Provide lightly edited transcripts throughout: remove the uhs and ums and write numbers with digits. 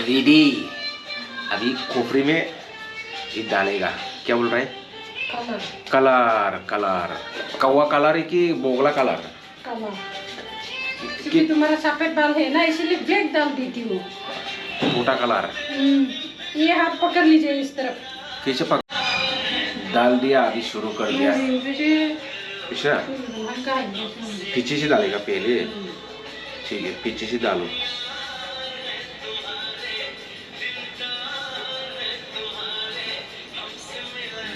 Ready. अभी खोपड़ी में ये डालेगा, क्या बोल रहा है? कलर। कलर कौवा कलर है कि बोगला कलर? क्योंकि तुम्हारा सफेद बाल है ना, इसीलिए ब्लैक डाल देती हूँ। छोटा कलर। ये हाथ पकड़ लीजिए इस तरफ। कैसे पकड़? डाल दिया, अभी शुरू कर दिया। पीछे से डालेगा पहले? ठीक है, पीछे से डालो।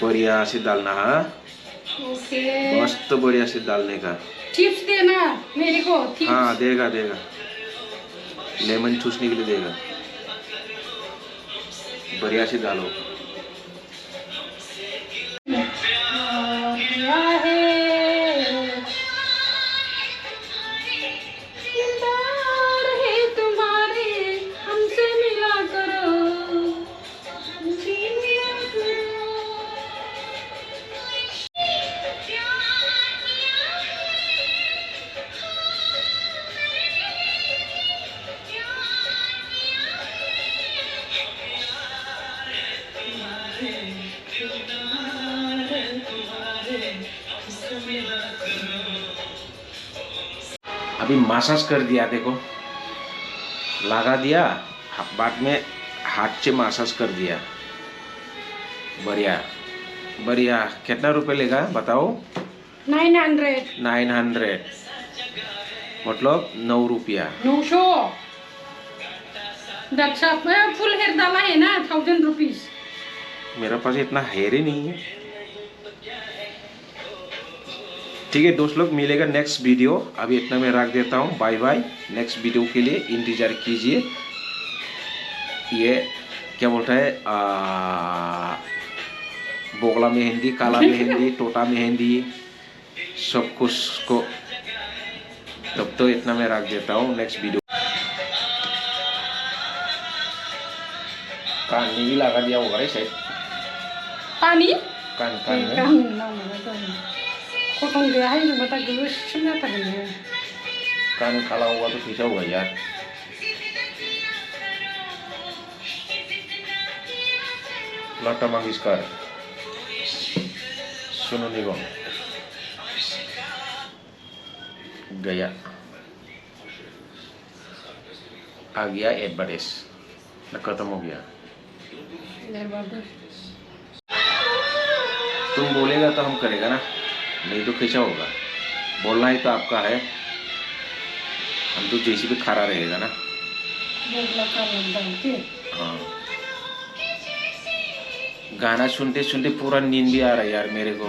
बढ़िया से डालना है। ओके। मस्त बढ़िया से डालने का। टिप्स देना मेरे को। हाँ देगा देगा, लेमन चूसने के लिए देगा। बढ़िया से डालो। अभी मसाज कर दिया, देखो लगा दिया, बाद में हाथ से मसाज कर दिया। बढ़िया बढ़िया। कितना रुपए लेगा बताओ? 900 मतलब 9 रुपया। 900। फुल हेयर डाला है ना, 1000 रुपीज। मेरे पास इतना हेयर ही नहीं है। ठीक है दोस्त लोग, मिलेगा नेक्स्ट वीडियो। अभी इतना मैं रख देता हूँ, बाय बाय। नेक्स्ट वीडियो के लिए इंतजार कीजिए। ये क्या बोलता है, बोगला मेहंदी, काला मेहंदी, टोटा मेहंदी, सब कुछ को। तब तो इतना मैं रख देता हूँ, नेक्स्ट वीडियो। कान में भी लगा दिया होगा शायद। पानी कान में गया है जो बता कान काला हुआ तो कैसा होगा यार। लता मंगेशकर, सोनू निगम गया, आ गया एडवर्टाइज, खत्म हो गया। तुम बोलेगा तो हम करेगा ना, नहीं तो कैसा होगा? बोलना ही तो आपका है, हम तो जैसे भी खड़ा रहेगा ना। हाँ, गाना सुनते सुनते पूरा नींद भी आ रहा है यार मेरे को।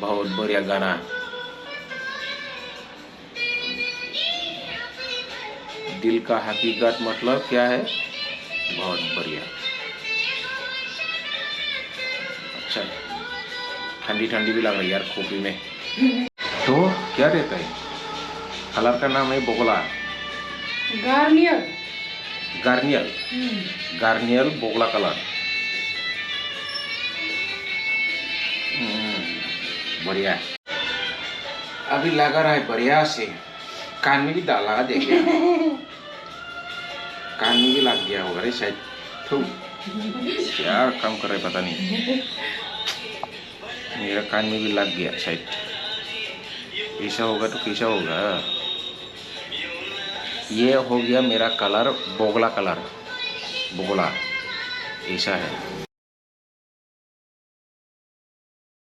बहुत बढ़िया गाना। दिल का हकीकत मतलब क्या है, बहुत बढ़िया। अच्छा, ठंडी ठंडी भी लग रही है यार खोपड़ी में। तो क्या रहता है? कलर का नाम है बोगला। गार्नियर। गार्नियर। गार्नियर बोगला कलर। बढ़िया। अभी लगा रहा है बढ़िया से। कान में भी डाला, देखिए कान में भी लग गया होगा रे शायद। क्या काम कर रहा है पता नहीं, मेरा कान में भी लग गया शायद। ऐसा होगा तो कैसा होगा? ये हो गया मेरा कलर, बोगला कलर। बोगला ऐसा है।